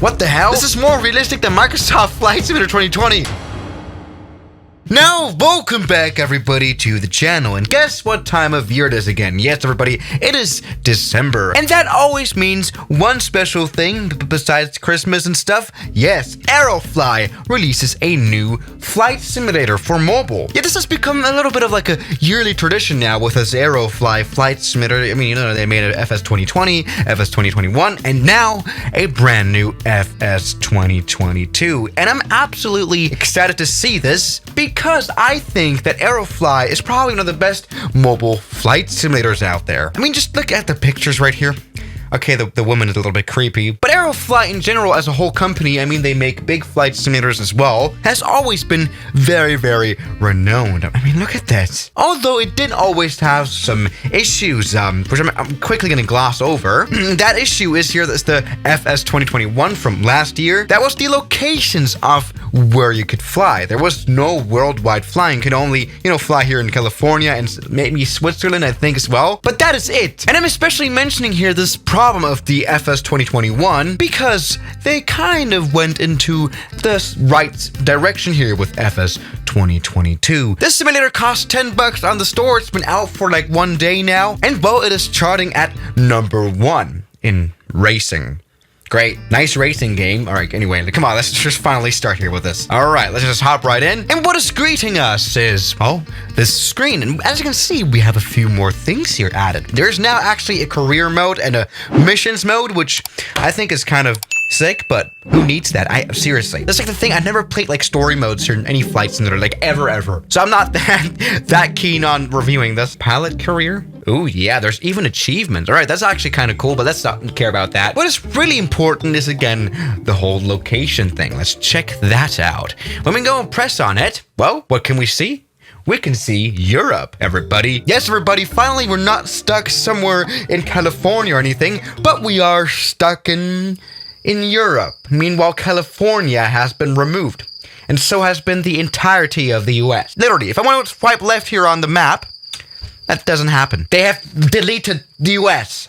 What the hell? This is more realistic than Microsoft Flight Simulator 2020. Now, welcome back everybody to the channel, and guess what time of year it is again? Yes, everybody, it is December, and that always means one special thing besides Christmas and stuff. Yes, Aerofly releases a new flight simulator for mobile. Yeah, this has become a little bit of like a yearly tradition now with this Aerofly flight simulator. I mean, you know, they made an FS2020, FS2021, and now a brand new FS2022, and I'm absolutely excited to see this because I think that Aerofly is probably one of the best mobile flight simulators out there. I mean, just look at the pictures right here. Okay, the woman is a little bit creepy, but Aerofly in general as a whole company, I mean, they make big flight simulators as well, has always been very, very renowned. I mean, look at that. Although it did always have some issues, which I'm quickly going to gloss over. That issue is here, that's the FS2021 from last year. That was the locations of where you could fly. There was no worldwide flying. You could only, you know, fly here in California and maybe Switzerland, I think, as well. But that is it. And I'm especially mentioning here this problem of the FS 2021 because they kind of went into the right direction here with FS 2022. This simulator costs $10 on the store. It's been out for like 1 day now, and well, it is charting at #1 in racing. Great. Nice racing game. All right, anyway, come on, let's just finally start here with this. All right, let's just hop right in. And what is greeting us is, oh, this screen. And as you can see, we have a few more things here added. There's now actually a career mode and a missions mode, which I think is kind of sick, but who needs that? Seriously, that's like the thing. I've never played like story modes or any flight simulator, like ever. So I'm not that keen on reviewing this. Pilot career. Oh yeah, there's even achievements. All right, that's actually kind of cool, but let's not care about that. What is really important is, again, the whole location thing. Let's check that out. When we go and press on it, well, what can we see? We can see Europe, everybody. Yes, everybody, finally we're not stuck somewhere in California or anything, but we are stuck in Europe. Meanwhile, California has been removed, and so has been the entirety of the US. Literally, if I want to swipe left here on the map, that doesn't happen. They have deleted the US.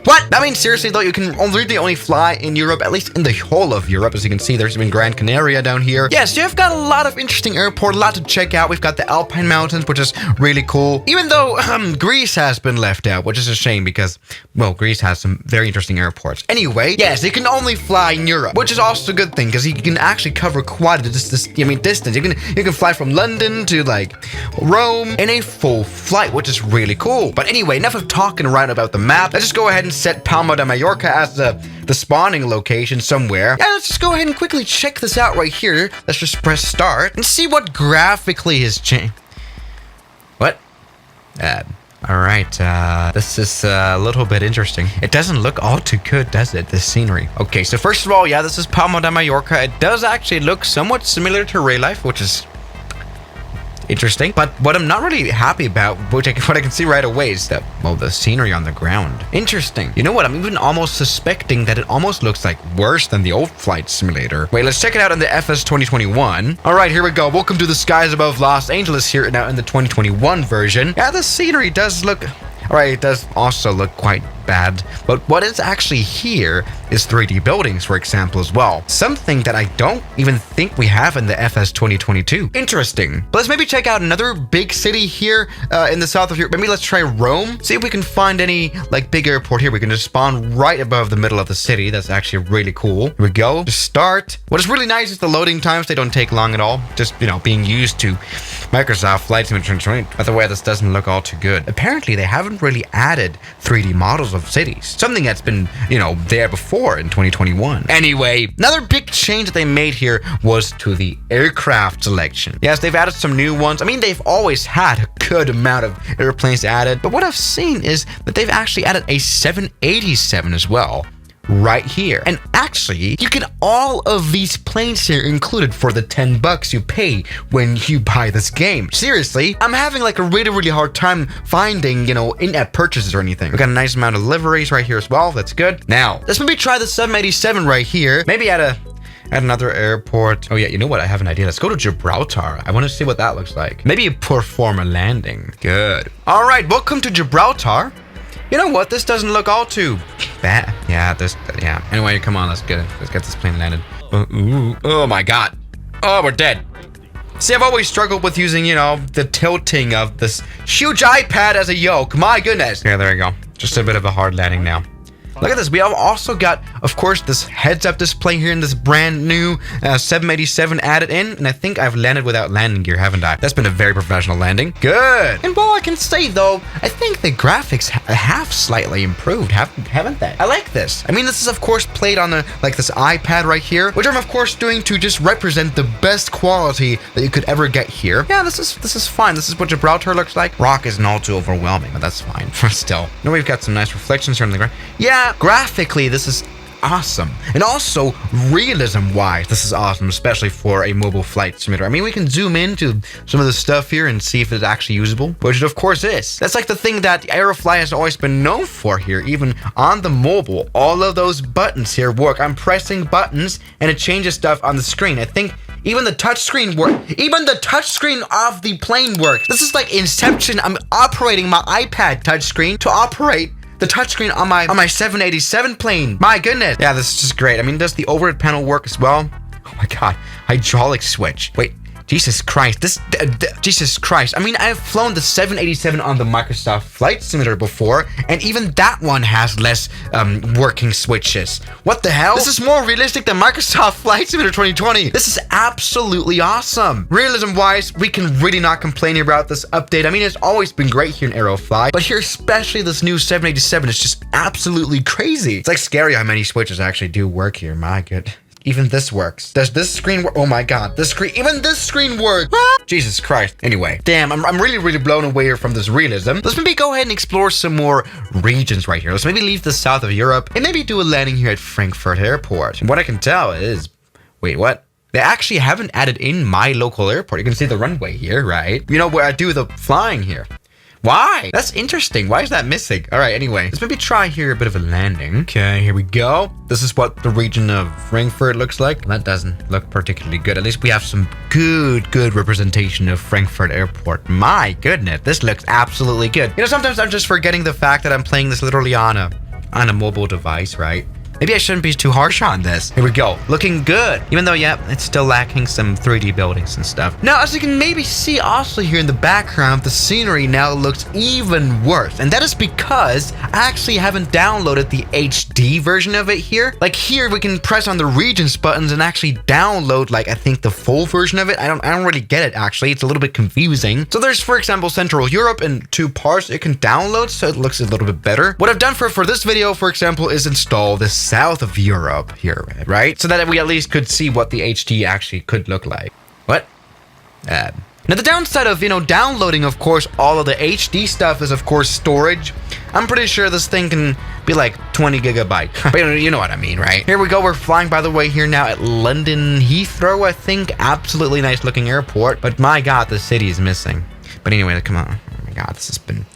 What? I mean, seriously though, you can only fly in Europe, at least in the whole of Europe. As you can see, there's even Gran Canaria down here. Yes, you've got a lot of interesting airport, a lot to check out. We've got the Alpine Mountains, which is really cool. Even though Greece has been left out, which is a shame because, well, Greece has some very interesting airports. Anyway, yes, you can only fly in Europe, which is also a good thing because you can actually cover quite a distance. You can fly from London to like Rome in a full flight, which is really cool. But anyway, enough of talking around about the map. Let's just go ahead and set Palma de Mallorca as the spawning location somewhere. Yeah, let's just go ahead and quickly check this out right here. Let's just press start and see what graphically has changed. What? All right, this is a little bit interesting. It doesn't look all too good, does it, this scenery? Okay, so first of all, yeah, this is Palma de Mallorca. It does actually look somewhat similar to real life, which is interesting. But what I'm not really happy about, what I can see right away, is that, well, the scenery on the ground. Interesting. You know what? I'm even almost suspecting that it almost looks like worse than the old flight simulator. Wait, let's check it out on the FS 2021. All right, here we go. Welcome to the skies above Los Angeles here now in the 2021 version. Yeah, the scenery does look... All right, it does also look quite bad, but what is actually here is 3D buildings, for example, as well. Something that I don't even think we have in the FS 2022. Interesting. But let's maybe check out another big city here in the south of Europe. Maybe let's try Rome. See if we can find any like big airport here. We can just spawn right above the middle of the city. That's actually really cool. Here we go. Just start. What is really nice is the loading times. They don't take long at all. Just, you know, being used to Microsoft Flight Simulator 2020. By the way, this doesn't look all too good. Apparently, they haven't really added 3D models of cities. Something that's been, you know, there before in 2021. Anyway, another big change that they made here was to the aircraft selection. Yes, they've added some new ones. I mean, they've always had a good amount of airplanes added, but what I've seen is that they've actually added a 787 as well. Right here. And actually, you get all of these planes here included for the $10 you pay when you buy this game. Seriously, I'm having like a really hard time finding, you know, in-app purchases or anything. We got a nice amount of liveries right here as well. That's good. Now, let's maybe try the 787 right here. Maybe at another airport. Oh yeah, you know what? I have an idea. Let's go to Gibraltar. I want to see what that looks like. Maybe perform a landing. Good. All right, welcome to Gibraltar. You know what? This doesn't look all too bad. Yeah. Anyway, come on, let's get this plane landed. Ooh. Oh my God. Oh, we're dead. See, I've always struggled with using, you know, the tilting of this huge iPad as a yoke. My goodness. Yeah, there we go. Just a bit of a hard landing now. Look at this. We have also got, of course, this heads-up display here in this brand new 787 added in. And I think I've landed without landing gear, haven't I? That's been a very professional landing. Good. And all I can say, though, I think the graphics have slightly improved, haven't they? I like this. I mean, this is, of course, played on this iPad right here, which I'm, of course, doing to just represent the best quality that you could ever get here. Yeah, this is fine. This is what Gibraltar looks like. Rock isn't all too overwhelming, but that's fine. Still. Now we've got some nice reflections here on the ground. Yeah. Graphically, this is awesome. And also, realism-wise, this is awesome, especially for a mobile flight simulator. I mean, we can zoom into some of the stuff here and see if it's actually usable, which it, of course, is. That's like the thing that Aerofly has always been known for here, even on the mobile. All of those buttons here work. I'm pressing buttons, and it changes stuff on the screen. I think even the touchscreen works. Even the touchscreen of the plane works. This is like Inception. I'm operating my iPad touchscreen to operate the touchscreen on my 787 plane. My goodness. Yeah, this is just great. I mean, does the overhead panel work as well? Oh my God. Hydraulic switch. Wait. Jesus Christ. Jesus Christ. I mean, I've flown the 787 on the Microsoft Flight Simulator before, and even that one has less working switches. What the hell? This is more realistic than Microsoft Flight Simulator 2020. This is absolutely awesome. Realism-wise, we can really not complain about this update. I mean, it's always been great here in Aerofly, but here, especially this new 787, is just absolutely crazy. It's like scary how many switches actually do work here. My goodness. Even this works. Does this screen work? Oh my God, even this screen works. Jesus Christ. Anyway, damn, I'm really blown away here from this realism. Let's maybe go ahead and explore some more regions right here. Let's maybe leave the south of Europe and maybe do a landing here at Frankfurt Airport. And what I can tell is, wait, what? They actually haven't added in my local airport. You can see the runway here, right? You know where I do the flying here. Why? That's interesting. Why is that missing? All right, anyway, let's maybe try here a bit of a landing. Okay, here we go. This is what the region of Frankfurt looks like. That doesn't look particularly good. At least we have some good representation of Frankfurt Airport. My goodness, this looks absolutely good. You know, sometimes I'm just forgetting the fact that I'm playing this literally on a mobile device, right? Maybe I shouldn't be too harsh on this. Here we go. Looking good. Even though, yeah, it's still lacking some 3D buildings and stuff. Now, as you can maybe see also here in the background, the scenery now looks even worse. And that is because I actually haven't downloaded the HD version of it here. Like here, we can press on the regions buttons and actually download, like, I think the full version of it. I don't really get it, actually. It's a little bit confusing. So there's, for example, Central Europe in 2 parts it can download, so it looks a little bit better. What I've done for this video, for example, is install this south of Europe here, right? So that we at least could see what the HD actually could look like. What? Now the downside of, you know, downloading, of course, all of the HD stuff is, of course, storage. I'm pretty sure this thing can be like 20 gigabytes. But you know what I mean, right? Here we go. We're flying, by the way, here now at London Heathrow, I think. Absolutely nice looking airport. But my God, the city is missing. But anyway, come on. Oh my God, this has been...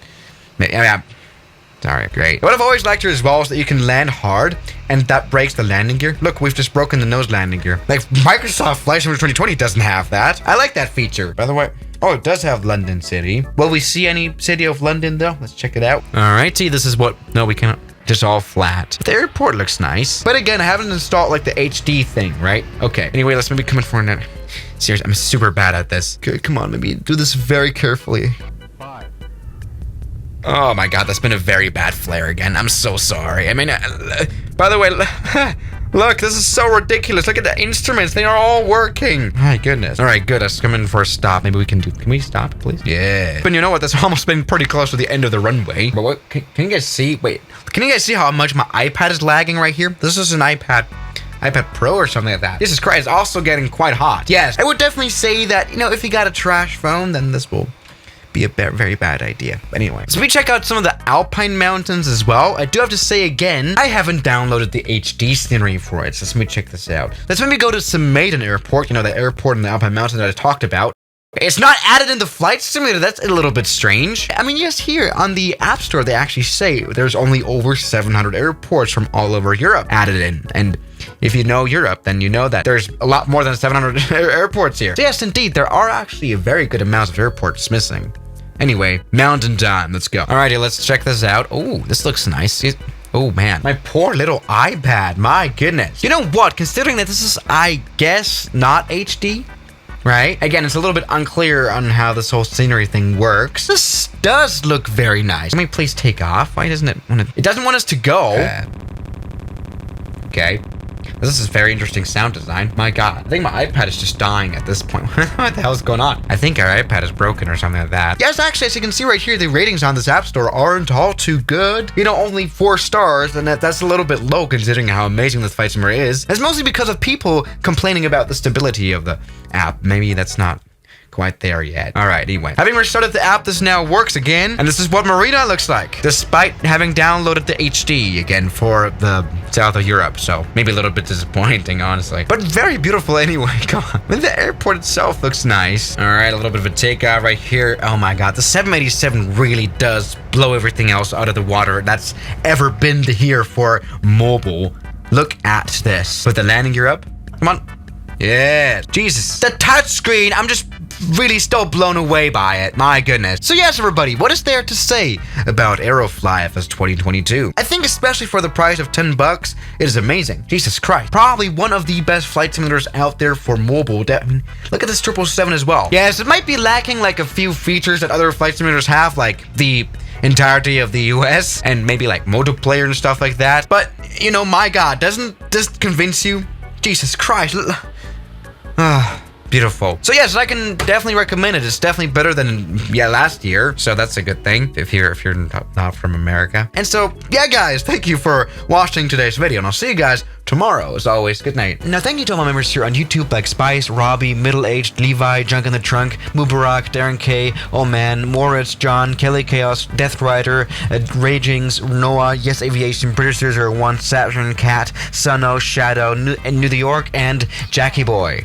Sorry, great. What I've always liked here as well is that you can land hard and that breaks the landing gear. Look, we've just broken the nose landing gear. Like Microsoft Flight Simulator 2020 doesn't have that. I like that feature. By the way, oh, it does have London City. Will we see any city of London though? Let's check it out. All right, see, this is what, no, we cannot. Just all flat. The airport looks nice. But again, I haven't installed like the HD thing, right? Okay. Anyway, let's maybe come in for a minute. Seriously, I'm super bad at this. Okay, come on, maybe do this very carefully. Oh my God, that's been a very bad flare again. I'm so sorry. I mean, by the way, look, this is so ridiculous. Look at the instruments. They are all working. My goodness. All right, good. Let's come in for a stop. Maybe we can do, can we stop, please? Yeah. But you know what? That's almost been pretty close to the end of the runway. But what, can you guys see? Wait, can you guys see how much my iPad is lagging right here? This is an iPad Pro or something like that. Jesus Christ, it's also getting quite hot. Yes, I would definitely say that, you know, if you got a trash phone, then this will be a very bad idea. But anyway, so we check out some of the Alpine Mountains as well. I do have to say again, I haven't downloaded the HD scenery for it, so let me check this out. Let's maybe go to Maiden Airport, you know, the airport in the Alpine Mountains that I talked about. It's not added in the flight simulator. That's a little bit strange. I mean, yes, here on the App Store, they actually say there's only over 700 airports from all over Europe added in. And if you know Europe, then you know that there's a lot more than 700 airports here. So yes, indeed, there are actually a very good amount of airports missing. Anyway, mountain time. Let's go. Alrighty, let's check this out. Oh, this looks nice. Oh man, my poor little iPad. My goodness. You know what? Considering that this is, I guess, not HD, right? Again, it's a little bit unclear on how this whole scenery thing works. This does look very nice. Let me please take off. Why doesn't it want to? It doesn't want us to go. Okay. This is very interesting sound design. My God. I think my iPad is just dying at this point. What the hell is going on? I think our iPad is broken or something like that. Yes, actually, as you can see right here, the ratings on this app store aren't all too good. You know, only 4 stars, and that's a little bit low considering how amazing this flight simulator is. It's mostly because of people complaining about the stability of the app. Maybe that's not quite there yet. Alright, anyway. Having restarted the app, this now works again, and this is what Marina looks like, despite having downloaded the HD again for the south of Europe, so maybe a little bit disappointing, honestly. But very beautiful anyway, come on. And the airport itself looks nice. Alright, a little bit of a takeoff right here. Oh my God, the 787 really does blow everything else out of the water that's ever been here for mobile. Look at this. With the landing gear up. Come on. Yeah, Jesus. The touchscreen, I'm just really still blown away by it. My goodness. So yes, everybody, what is there to say about Aerofly FS2022? I think especially for the price of $10, it is amazing. Jesus Christ. Probably one of the best flight simulators out there for mobile. I mean, look at this 777 as well. Yes, it might be lacking like a few features that other flight simulators have, like the entirety of the US and maybe like multiplayer and stuff like that. But, you know, my God, doesn't this convince you? Jesus Christ. Beautiful. So yes, I can definitely recommend it. It's definitely better than last year. So that's a good thing if you're not from America. And so yeah, guys, thank you for watching today's video, and I'll see you guys tomorrow. As always, good night. Now thank you to all my members here on YouTube like Spice, Robbie, Middle Aged, Levi, Junk in the Trunk, Mubarak, Darren K, Oh Man, Moritz, John, Kelly Chaos, Death Rider, Ragings, Noah, Yes Aviation, British 001, Saturn, Cat, Suno, Shadow, New York, and Jackie Boy.